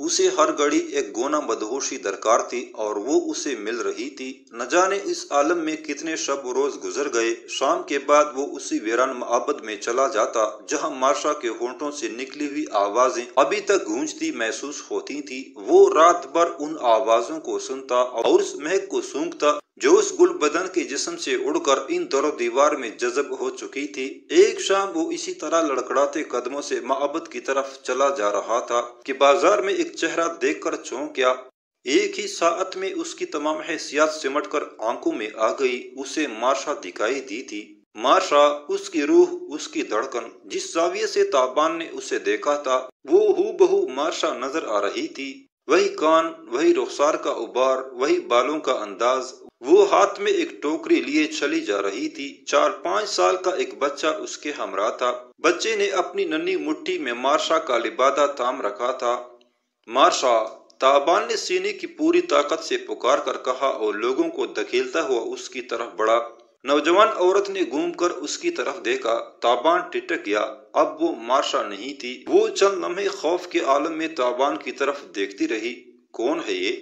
اسے ہر گھڑی ایک گونا مدہوشی درکار تھی اور وہ اسے مل رہی تھی۔ نہ جانے اس عالم میں کتنے شب و روز گزر گئے۔ شام کے بعد وہ اسی ویران معبد میں چلا جاتا جہاں مارشا کے ہونٹوں سے نکلی ہوئی آوازیں ابھی تک گونجتی محسوس ہوتی تھی۔ وہ رات بھر ان آوازوں کو سنتا اور اس مہک کو سونگھتا جو اس گل بدن کے جسم سے اڑ کر ان در و دیوار میں جذب ہو چکی تھی۔ ایک شام وہ اسی طرح لڑکڑاتے قدموں سے معبد کی طرف چلا جا رہا تھا کہ بازار میں ایک چہرہ دیکھ کر چونک گیا۔ ایک ہی ساعت میں اس کی تمام حیثیت سمٹ کر آنکھوں میں آ گئی۔ اسے مارشا دکھائی دی تھی۔ مارشا، اس کی روح، اس کی دھڑکن، جس زاویے سے تابان نے اسے دیکھا تھا وہ ہو بہو مارشا نظر آ رہی تھی۔ وہی کان، وہی رخسار کا غبار، وہی بالوں کا انداز۔ وہ ہاتھ میں ایک ٹوکری لیے چلی جا رہی تھی۔ 4-5 سال کا ایک بچہ اس کے ہمراہ تھا۔ بچے نے اپنی ننھی مٹھی میں مارشا کا لبادہ تھام رکھا تھا۔ مارشا! تابان نے سینے کی پوری طاقت سے پکار کر کہا اور لوگوں کو دھکیلتا ہوا اس کی طرف بڑھا۔ نوجوان عورت نے گھوم کر اس کی طرف دیکھا۔ تابان ٹھٹک گیا۔ اب وہ مارشا نہیں تھی۔ وہ چند لمحے خوف کے عالم میں تابان کی طرف دیکھتی رہی۔ کون ہے یہ؟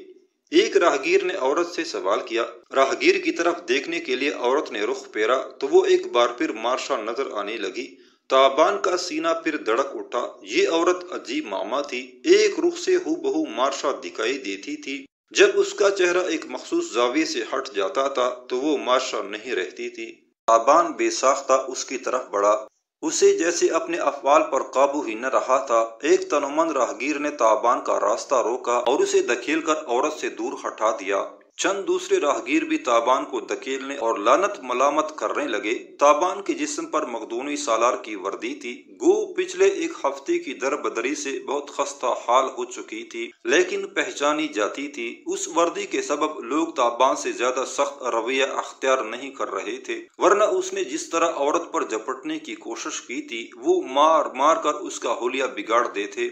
ایک راہگیر نے عورت سے سوال کیا۔ راہگیر کی طرف دیکھنے کے لیے عورت نے رخ پھیرا تو وہ ایک بار پھر مارشا نظر آنے لگی۔ تابان کا سینہ پھر دھڑک اٹھا۔ یہ عورت عجیب معمہ تھی۔ ایک رخ سے ہو بہو مارشا دکھائی دیتی تھی۔ جب اس کا چہرہ ایک مخصوص زاویے سے ہٹ جاتا تھا تو وہ مارشا نہیں رہتی تھی۔ تابان بے ساختہ اس کی طرف بڑھا۔ اسے جیسے اپنے افعال پر قابو ہی نہ رہا تھا۔ ایک تنومند راہگیر نے تابان کا راستہ روکا اور اسے دھکیل کر عورت سے دور ہٹا دیا۔ چند دوسرے راہگیر بھی تابان کو دھکیلنے اور لعنت ملامت کرنے لگے۔ تابان کے جسم پر مقدونی سالار کی وردی تھی۔ گو پچھلے ایک ہفتے کی دربدری سے بہت خستہ حال ہو چکی تھی لیکن پہچانی جاتی تھی۔ اس وردی کے سبب لوگ تابان سے زیادہ سخت رویہ اختیار نہیں کر رہے تھے، ورنہ اس نے جس طرح عورت پر جھپٹنے کی کوشش کی تھی وہ مار مار کر اس کا حلیہ بگاڑ دیتے۔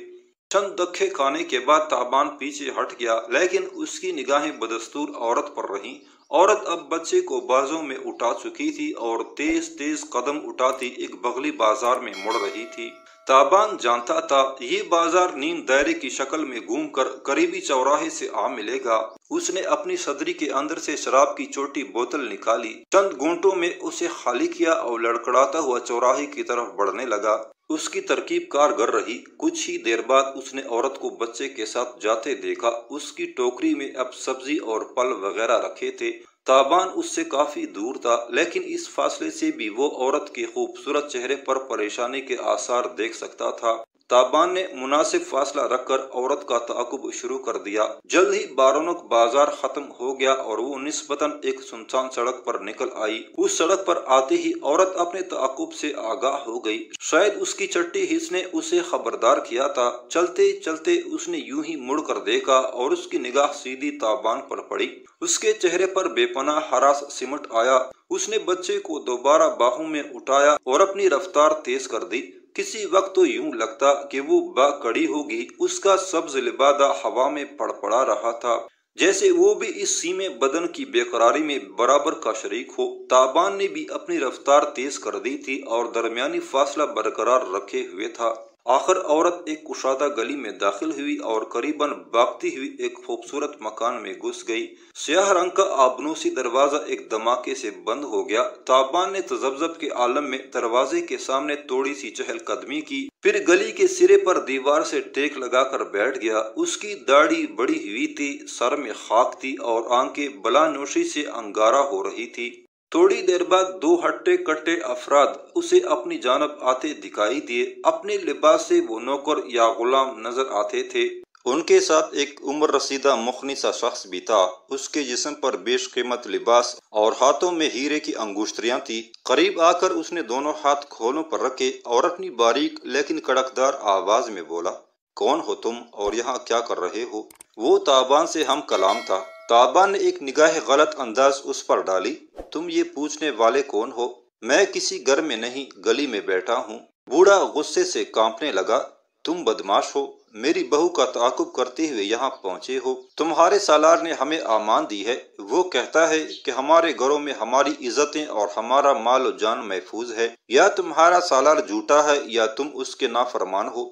چند دھکے کھانے کے بعد تابان پیچھے ہٹ گیا لیکن اس کی نگاہیں بدستور عورت پر رہیں۔ عورت اب بچے کو بازوں میں اٹھا چکی تھی اور تیز تیز قدم اٹھاتی ایک بغلی بازار میں مڑ رہی تھی۔ تابان جانتا تھا یہ بازار نیم دائرے کی شکل میں گھوم کر قریبی چوراہے سے آ ملے گا۔ اس نے اپنی صدری کے اندر سے شراب کی چھوٹی بوتل نکالی، چند گھونٹوں میں اسے خالی کیا اور لڑکڑاتا ہوا چوراہے کی طرف بڑھنے لگا۔ اس کی ترکیب کارگر رہی۔ کچھ ہی دیر بعد اس نے عورت کو بچے کے ساتھ جاتے دیکھا۔ اس کی ٹوکری میں اب سبزی اور پھل وغیرہ رکھے تھے۔ تابان اس سے کافی دور تھا لیکن اس فاصلے سے بھی وہ عورت کے خوبصورت چہرے پر پریشانی کے آثار دیکھ سکتا تھا۔ تابان نے مناسب فاصلہ رکھ کر عورت کا تعاقب شروع کر دیا۔ جلد ہی بارونق بازار ختم ہو گیا اور وہ نسبتاً ایک سنسان سڑک پر نکل آئی۔ اس سڑک پر آتے ہی عورت اپنے تعاقب سے آگاہ ہو گئی۔ شاید اس کی چھٹی حس نے اسے خبردار کیا تھا۔ چلتے چلتے اس نے یوں ہی مڑ کر دیکھا اور اس کی نگاہ سیدھی تابان پر پڑی۔ اس کے چہرے پر بے پناہ ہراس سمٹ آیا۔ اس نے بچے کو دوبارہ باہوں میں اٹھایا اور اپنی رفتار تیز کر دی۔ کسی وقت تو یوں لگتا کہ وہ کڑی ہوگی۔ اس کا سبز لبادہ ہوا میں پڑ پڑا رہا تھا جیسے وہ بھی اس سیمے بدن کی بے قراری میں برابر کا شریک ہو۔ تابان نے بھی اپنی رفتار تیز کر دی تھی اور درمیانی فاصلہ برقرار رکھے ہوئے تھا۔ آخر عورت ایک کشادہ گلی میں داخل ہوئی اور قریباً بھاگتی ہوئی ایک خوبصورت مکان میں گھس گئی۔ سیاہ رنگ کا آبنوسی دروازہ ایک دھماکے سے بند ہو گیا۔ تابان نے تذبذب کے عالم میں دروازے کے سامنے تھوڑی سی چہل قدمی کی، پھر گلی کے سرے پر دیوار سے ٹیک لگا کر بیٹھ گیا۔ اس کی داڑھی بڑی ہوئی تھی، سر میں خاک تھی اور آنکھیں بلا نوشی سے انگارہ ہو رہی تھی۔ تھوڑی دیر بعد 2 ہٹے کٹے افراد اسے اپنی جانب آتے دکھائی دیے۔ اپنے لباس سے وہ نوکر یا غلام نظر آتے تھے۔ ان کے ساتھ ایک عمر رسیدہ مخنثہ شخص بھی تھا۔ اس کے جسم پر بیش قیمت لباس اور ہاتھوں میں ہیرے کی انگشتریاں تھیں۔ قریب آ کر اس نے دونوں ہاتھ کھولوں پر رکھے اور اپنی باریک لیکن کڑکدار آواز میں بولا، کون ہو تم اور یہاں کیا کر رہے ہو؟ وہ تابان سے ہم کلام تھا۔ تابان نے ایک نگاہ غلط انداز اس پر ڈالی۔ تم یہ پوچھنے والے کون ہو؟ میں کسی گھر میں نہیں، گلی میں بیٹھا ہوں۔ بوڑھا غصے سے کانپنے لگا۔ تم بدماش ہو، میری بہو کا تعاقب کرتے ہوئے یہاں پہنچے ہو۔ تمہارے سالار نے ہمیں امان دی ہے۔ وہ کہتا ہے کہ ہمارے گھروں میں ہماری عزتیں اور ہمارا مال و جان محفوظ ہے۔ یا تمہارا سالار جھوٹا ہے یا تم اس کے نافرمان ہو۔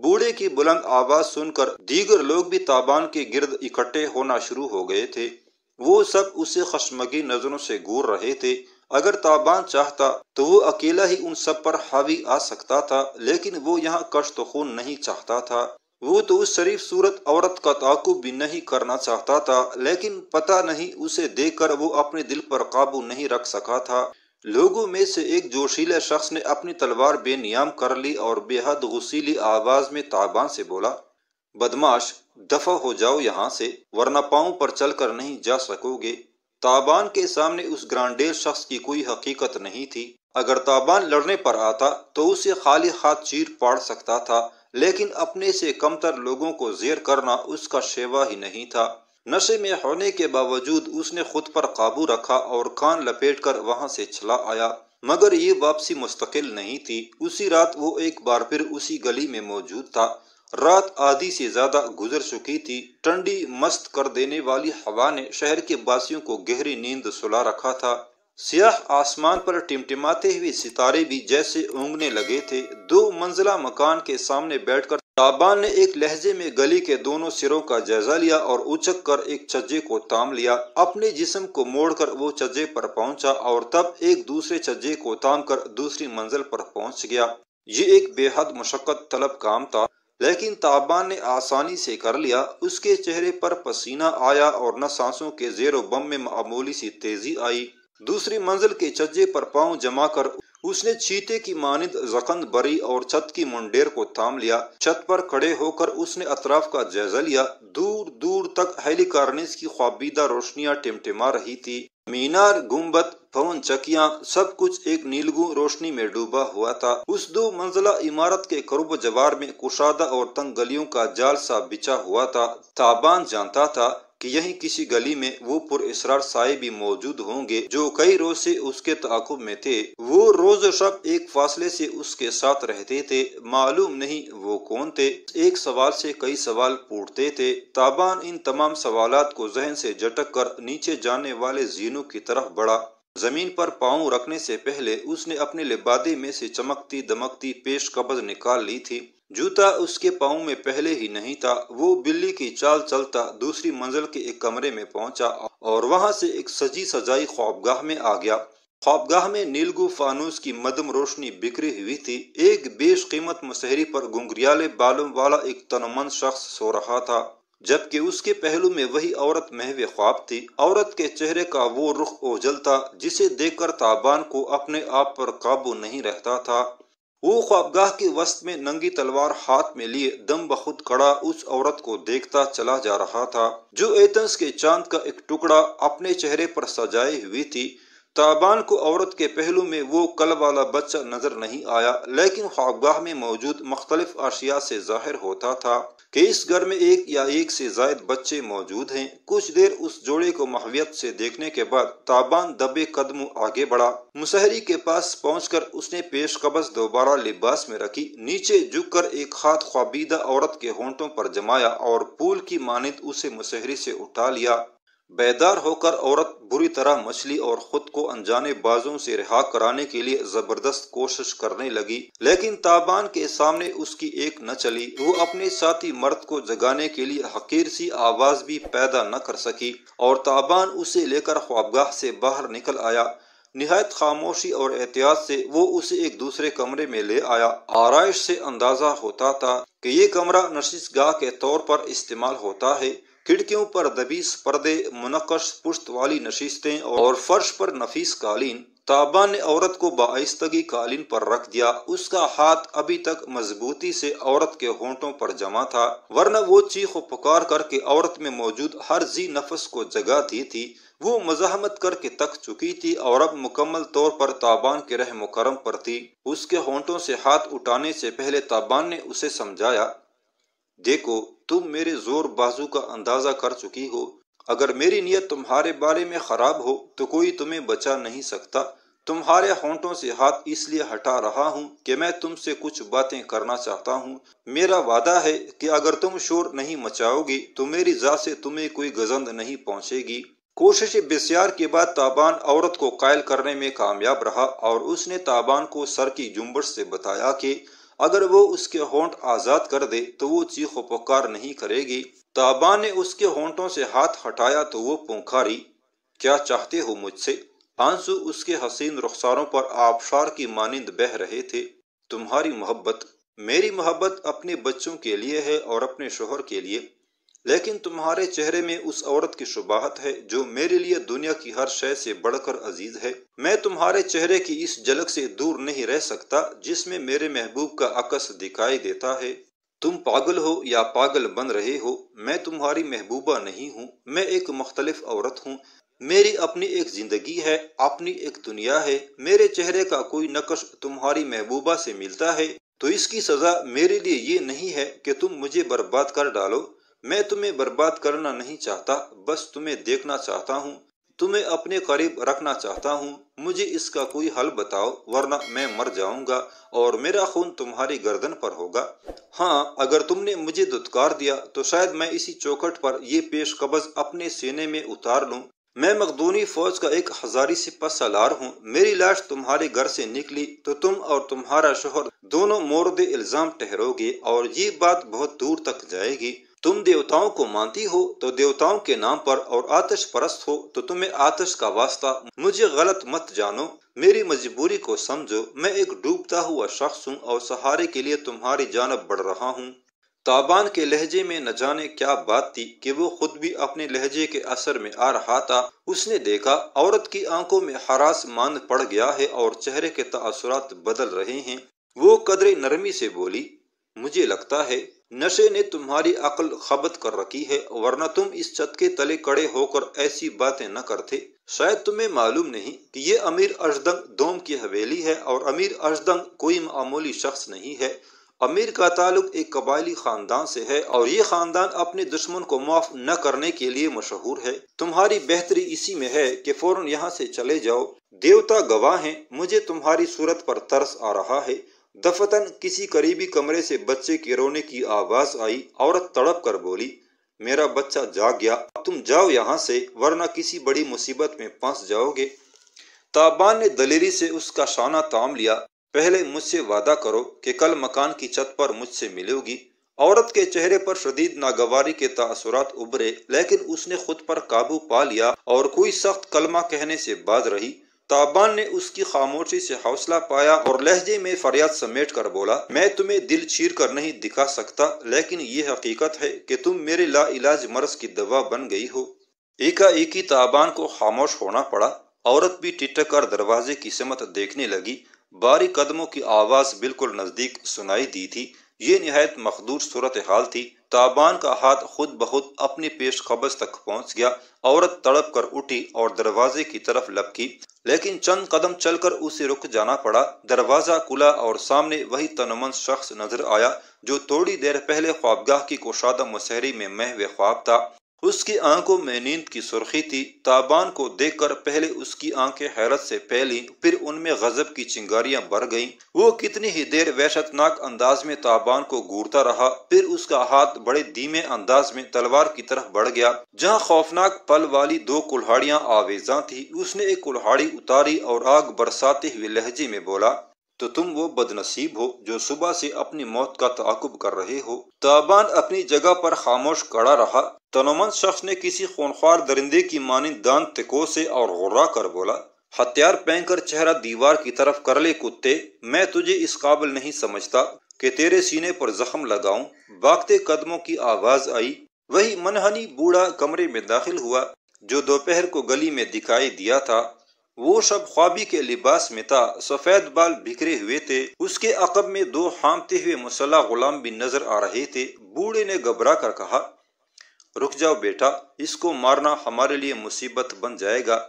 بوڑھے کی بلند آواز سن کر دیگر لوگ بھی تابان کے گرد اکٹھے ہونا شروع ہو گئے تھے۔ وہ سب اسے خشمگین نظروں سے گور رہے تھے۔ اگر تابان چاہتا تو وہ اکیلا ہی ان سب پر حاوی آ سکتا تھا، لیکن وہ یہاں کشت خون نہیں چاہتا تھا۔ وہ تو اس شریف صورت عورت کا تعاقب بھی نہیں کرنا چاہتا تھا، لیکن پتہ نہیں اسے دیکھ کر وہ اپنے دل پر قابو نہیں رکھ سکا تھا۔ لوگوں میں سے ایک جوشیلے شخص نے اپنی تلوار بے نیام کر لی اور بے حد غصیلی آواز میں تابان سے بولا، بدماش، دفع ہو جاؤ یہاں سے، ورنہ پاؤں پر چل کر نہیں جا سکو گے۔ تابان کے سامنے اس گرانڈیر شخص کی کوئی حقیقت نہیں تھی۔ اگر تابان لڑنے پر آتا تو اسے خالی ہاتھ چیر پاڑ سکتا تھا، لیکن اپنے سے کمتر لوگوں کو زیر کرنا اس کا شیوا ہی نہیں تھا۔ نشے میں ہونے کے باوجود اس نے خود پر قابو رکھا اور کان لپیٹ کر وہاں سے چلا آیا، مگر یہ واپسی مستقل نہیں تھی۔ اسی رات وہ ایک بار پھر اسی گلی میں موجود تھا۔ رات آدھی سے زیادہ گزر چکی تھی۔ ٹھنڈی مست کر دینے والی ہوا نے شہر کے باسیوں کو گہری نیند سلا رکھا تھا۔ سیاہ آسمان پر ٹمٹماتے ہوئے ستارے بھی جیسے اونگنے لگے تھے۔ 2 منزلہ مکان کے سامنے بیٹھ کر تابان نے ایک لہجے میں گلی کے دونوں سروں کا جائزہ لیا اور اچک کر ایک چھجے کو تام لیا۔ اپنے جسم کو موڑ کر وہ چھجے پر پہنچا اور تب ایک دوسرے چھجے کو تام کر دوسری منزل پر پہنچ گیا۔ یہ ایک بے حد مشقت طلب کام تھا، لیکن تابان نے آسانی سے کر لیا۔ اس کے چہرے پر پسینہ آیا اور نہ سانسوں کے زیر و بم میں معمولی سی تیزی آئی۔ دوسری منزل کے چھجے پر پاؤں جما کر اس نے چیتے کی مانند زکند بری اور چھت کی منڈیر کو تھام لیا۔ چھت پر کھڑے ہو کر اس نے اطراف کا جائزہ لیا۔ دور دور تک ہیلی کارنیز کی خوابیدہ روشنیاں ٹمٹما رہی تھی۔ مینار، گنبد، پون چکیاں، سب کچھ ایک نیلگوں روشنی میں ڈوبا ہوا تھا۔ اس 2 منزلہ عمارت کے قرب و جوار میں کشادہ اور تنگ گلیوں کا جال سا بچھا ہوا تھا۔ تابان جانتا تھا کہ یہیں کسی گلی میں وہ پر اسرار سائے بھی موجود ہوں گے جو کئی روز سے اس کے تعاقب میں تھے۔ وہ روز و شب ایک فاصلے سے اس کے ساتھ رہتے تھے۔ معلوم نہیں وہ کون تھے۔ ایک سوال سے کئی سوال پوچھتے تھے۔ تابان ان تمام سوالات کو ذہن سے جھٹک کر نیچے جانے والے زینوں کی طرف بڑھا۔ زمین پر پاؤں رکھنے سے پہلے اس نے اپنے لبادے میں سے چمکتی دمکتی پیش قبض نکال لی تھی۔ جوتا اس کے پاؤں میں پہلے ہی نہیں تھا۔ وہ بلی کی چال چلتا دوسری منزل کے ایک کمرے میں پہنچا اور وہاں سے ایک سجی سجائی خوابگاہ میں آ گیا۔ خوابگاہ میں نیلگوں فانوس کی مدم روشنی بکھری ہوئی تھی۔ ایک بیش قیمت مسہری پر گنگریالے بالوں والا ایک تنومند شخص سو رہا تھا، جبکہ اس کے پہلو میں وہی عورت محو خواب تھی۔ عورت کے چہرے کا وہ رخ اوجھل تھا جسے دیکھ کر تابان کو اپنے آپ پر قابو نہیں رہتا تھا۔ وہ خوابگاہ کے وسط میں ننگی تلوار ہاتھ میں لیے دم بخود کھڑا اس عورت کو دیکھتا چلا جا رہا تھا جو ایتھنز کے چاند کا ایک ٹکڑا اپنے چہرے پر سجائے ہوئی تھی۔ تابان کو عورت کے پہلو میں وہ کل والا بچہ نظر نہیں آیا، لیکن خوابگاہ میں موجود مختلف اشیاء سے ظاہر ہوتا تھا کہ اس گھر میں ایک یا ایک سے زائد بچے موجود ہیں۔ کچھ دیر اس جوڑے کو محویت سے دیکھنے کے بعد تابان دبے قدموں آگے بڑھا۔ مسہری کے پاس پہنچ کر اس نے پیش قبض دوبارہ لباس میں رکھی، نیچے جھک کر ایک ہاتھ خوابیدہ عورت کے ہونٹوں پر جمایا اور پھول کی مانند اسے مسہری سے اٹھا لیا۔ بیدار ہو کر عورت بری طرح مچلی اور خود کو انجانے بازوں سے رہا کرانے کے لیے زبردست کوشش کرنے لگی، لیکن تابان کے سامنے اس کی ایک نہ چلی۔ وہ اپنے ساتھی مرد کو جگانے کے لیے حقیر سی آواز بھی پیدا نہ کر سکی اور تابان اسے لے کر خوابگاہ سے باہر نکل آیا۔ نہایت خاموشی اور احتیاط سے وہ اسے ایک دوسرے کمرے میں لے آیا۔ آرائش سے اندازہ ہوتا تھا کہ یہ کمرہ نشست گاہ کے طور پر استعمال ہوتا ہے۔ کھڑکیوں پر دبیس پردے، منقش پشت والی نشستیں اور فرش پر نفیس قالین۔ تابان نے عورت کو بآہستگی قالین پر رکھ دیا۔ اس کا ہاتھ ابھی تک مضبوطی سے عورت کے ہونٹوں پر جمع تھا، ورنہ وہ چیخ و پکار کر کے عورت میں موجود ہر ذی نفس کو جگا دی تھی۔ وہ مزاحمت کر کے تک چکی تھی اور اب مکمل طور پر تابان کے رحم و کرم پر تھی۔ اس کے ہونٹوں سے ہاتھ اٹھانے سے پہلے تابان نے اسے سمجھایا، دیکھو، تم میرے زور بازو کا اندازہ کر چکی ہو۔ اگر میری نیت تمہارے بارے میں خراب ہو تو کوئی تمہیں بچا نہیں سکتا۔ تمہارے ہونٹوں سے ہاتھ اس لیے ہٹا رہا ہوں کہ میں تم سے کچھ باتیں کرنا چاہتا ہوں۔ میرا وعدہ ہے کہ اگر تم شور نہیں مچاؤ گی تو میری ذات سے تمہیں کوئی گزند نہیں پہنچے گی۔ کوشش بسیار کے بعد تابان عورت کو قائل کرنے میں کامیاب رہا اور اس نے تابان کو سر کی جنبش سے بتایا کہ اگر وہ اس کے ہونٹ آزاد کر دے تو وہ چیخ و پکار نہیں کرے گی۔ تابان نے اس کے ہونٹوں سے ہاتھ ہٹایا تو وہ پونکاری، کیا چاہتے ہو مجھ سے؟ آنسو اس کے حسین رخساروں پر آبشار کی مانند بہہ رہے تھے۔ تمہاری محبت، میری محبت اپنے بچوں کے لیے ہے اور اپنے شوہر کے لیے، لیکن تمہارے چہرے میں اس عورت کی شباہت ہے جو میرے لیے دنیا کی ہر شے سے بڑھ کر عزیز ہے۔ میں تمہارے چہرے کی اس جھلک سے دور نہیں رہ سکتا جس میں میرے محبوب کا عکس دکھائی دیتا ہے۔ تم پاگل ہو یا پاگل بن رہے ہو، میں تمہاری محبوبہ نہیں ہوں، میں ایک مختلف عورت ہوں۔ میری اپنی ایک زندگی ہے، اپنی ایک دنیا ہے۔ میرے چہرے کا کوئی نقش تمہاری محبوبہ سے ملتا ہے تو اس کی سزا میرے لیے یہ نہیں ہے کہ تم مجھے برباد کر ڈالو۔ میں تمہیں برباد کرنا نہیں چاہتا، بس تمہیں دیکھنا چاہتا ہوں، تمہیں اپنے قریب رکھنا چاہتا ہوں۔ مجھے اس کا کوئی حل بتاؤ ورنہ میں مر جاؤں گا اور میرا خون تمہاری گردن پر ہوگا۔ ہاں، اگر تم نے مجھے دھتکار دیا تو شاید میں اسی چوکھٹ پر یہ پیش قبض اپنے سینے میں اتار لوں۔ میں مقدونی فوج کا ایک ہزاری سپہ سالار ہوں۔ میری لاش تمہارے گھر سے نکلی تو تم اور تمہارا شوہر دونوں مورد الزام ٹھہرو گے اور یہ بات بہت دور تک جائے گی۔ تم دیوتاؤں کو مانتی ہو تو دیوتاؤں کے نام پر، اور آتش پرست ہو تو تمہیں آتش کا واسطہ۔ مجھے غلط مت جانو، میری مجبوری کو سمجھو۔ میں ایک ڈوبتا ہوا شخص ہوں اور سہارے کے لیے تمہاری جانب بڑھ رہا ہوں۔ تابان کے لہجے میں نہ جانے کیا بات تھی کہ وہ خود بھی اپنے لہجے کے اثر میں آ رہا تھا۔ اس نے دیکھا عورت کی آنکھوں میں ہراس ماند پڑ گیا ہے اور چہرے کے تاثرات بدل رہے ہیں۔ وہ قدرے نرمی سے بولی، مجھے لگتا ہے نشے نے تمہاری عقل خبت کر رکھی ہے، ورنہ تم اس چھت کے تلے کڑے ہو کر ایسی باتیں نہ کرتے۔ شاید تمہیں معلوم نہیں کہ یہ امیر اشدنگ دوم کی حویلی ہے، اور امیر اشدنگ کوئی معمولی شخص نہیں ہے۔ امیر کا تعلق ایک قبائلی خاندان سے ہے اور یہ خاندان اپنے دشمن کو معاف نہ کرنے کے لیے مشہور ہے۔ تمہاری بہتری اسی میں ہے کہ فوراً یہاں سے چلے جاؤ۔ دیوتا گواہ ہیں، مجھے تمہاری صورت پر ترس آ رہا ہے۔ دفتن کسی قریبی کمرے سے بچے کے رونے کی آواز آئی۔ عورت تڑپ کر بولی، میرا بچہ جاگ گیا، اب تم جاؤ یہاں سے ورنہ کسی بڑی مصیبت میں پھنس جاؤ گے۔ تابان نے دلیری سے اس کا شانہ تام لیا، پہلے مجھ سے وعدہ کرو کہ کل مکان کی چھت پر مجھ سے ملو گی۔ عورت کے چہرے پر شدید ناگواری کے تاثرات ابھرے، لیکن اس نے خود پر قابو پا لیا اور کوئی سخت کلمہ کہنے سے باز رہی۔ تابان نے اس کی خاموشی سے حوصلہ پایا اور لہجے میں فریاد سمیٹ کر بولا، میں تمہیں دل چیر کر نہیں دکھا سکتا، لیکن یہ حقیقت ہے کہ تم میرے لا علاج مرض کی دوا بن گئی ہو۔ ایکا ایکی تابان کو خاموش ہونا پڑا۔ عورت بھی ٹٹک کر دروازے کی سمت دیکھنے لگی۔ باری قدموں کی آواز بالکل نزدیک سنائی دی تھی۔ یہ نہایت مخدور صورتحال تھی۔ تابان کا ہاتھ خود بخود اپنی پیش قبض تک پہنچ گیا۔ عورت تڑپ کر اٹھی اور دروازے کی طرف لپکی، لیکن چند قدم چل کر اسے رک جانا پڑا۔ دروازہ کھلا اور سامنے وہی تنمن شخص نظر آیا جو تھوڑی دیر پہلے خوابگاہ کی کشادہ مسحری میں محو خواب تھا۔ اس کی آنکھوں میں نیند کی سرخی تھی۔ تابان کو دیکھ کر پہلے اس کی آنکھیں حیرت سے پھیلیں، پھر ان میں غضب کی چنگاریاں بھر گئیں۔ وہ کتنی ہی دیر وحشت ناک انداز میں تابان کو گھورتا رہا، پھر اس کا ہاتھ بڑے دھیمے انداز میں تلوار کی طرف بڑھ گیا۔ جہاں خوفناک پل والی دو کلہاڑیاں آویزاں تھیں، اس نے ایک کلہاڑی اتاری اور آگ برساتے ہوئے لہجے میں بولا، تو تم وہ بد نصیب ہو جو صبح سے اپنی موت کا تعاقب کر رہے ہو۔ تابان اپنی جگہ پر خاموش کھڑا رہا۔ تنومند شخص نے کسی خونخوار درندے کی مانند دانت تکو سے اور غرا کر بولا، ہتھیار پھینک کر چہرہ دیوار کی طرف کر لے کتے، میں تجھے اس قابل نہیں سمجھتا کہ تیرے سینے پر زخم لگاؤں۔ بھاگتے قدموں کی آواز آئی۔ وہی منحنی بوڑھا کمرے میں داخل ہوا جو دوپہر کو گلی میں دکھائی دیا تھا۔ وہ شب خوابی کے لباس میں تھا، سفید بال بکھرے ہوئے تھے۔ اس کے عقب میں دو ہامتے ہوئے مسلح غلام بھی نظر آ رہے تھے۔ بوڑھے نے گھبرا کر کہا، رک جاؤ بیٹا، اس کو مارنا ہمارے لیے مصیبت بن جائے گا۔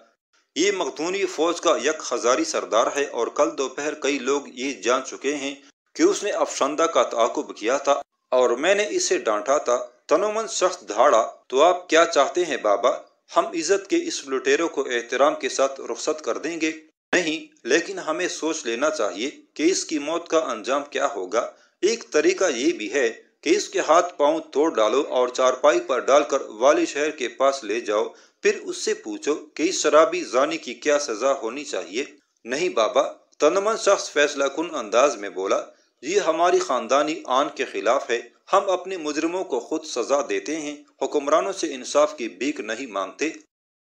یہ مقدونی فوج کا یک ہزاری سردار ہے اور کل دوپہر کئی لوگ یہ جان چکے ہیں کہ اس نے افشاندہ کا تعاقب کیا تھا اور میں نے اسے ڈانٹا تھا۔ تنومند شخص دھاڑا، تو آپ کیا چاہتے ہیں بابا؟ ہم عزت کے اس لٹیروں کو احترام کے ساتھ رخصت کر دیں گے؟ نہیں، لیکن ہمیں سوچ لینا چاہیے کہ اس کی موت کا انجام کیا ہوگا۔ ایک طریقہ یہ بھی ہے کہ اس کے ہاتھ پاؤں توڑ ڈالو اور چارپائی پر ڈال کر والی شہر کے پاس لے جاؤ، پھر اس سے پوچھو کہ اس شرابی زانی کی کیا سزا ہونی چاہیے۔ نہیں بابا، تنومند شخص فیصلہ کن انداز میں بولا، یہ ہماری خاندانی آن کے خلاف ہے۔ ہم اپنے مجرموں کو خود سزا دیتے ہیں، حکمرانوں سے انصاف کی بھیک نہیں مانگتے۔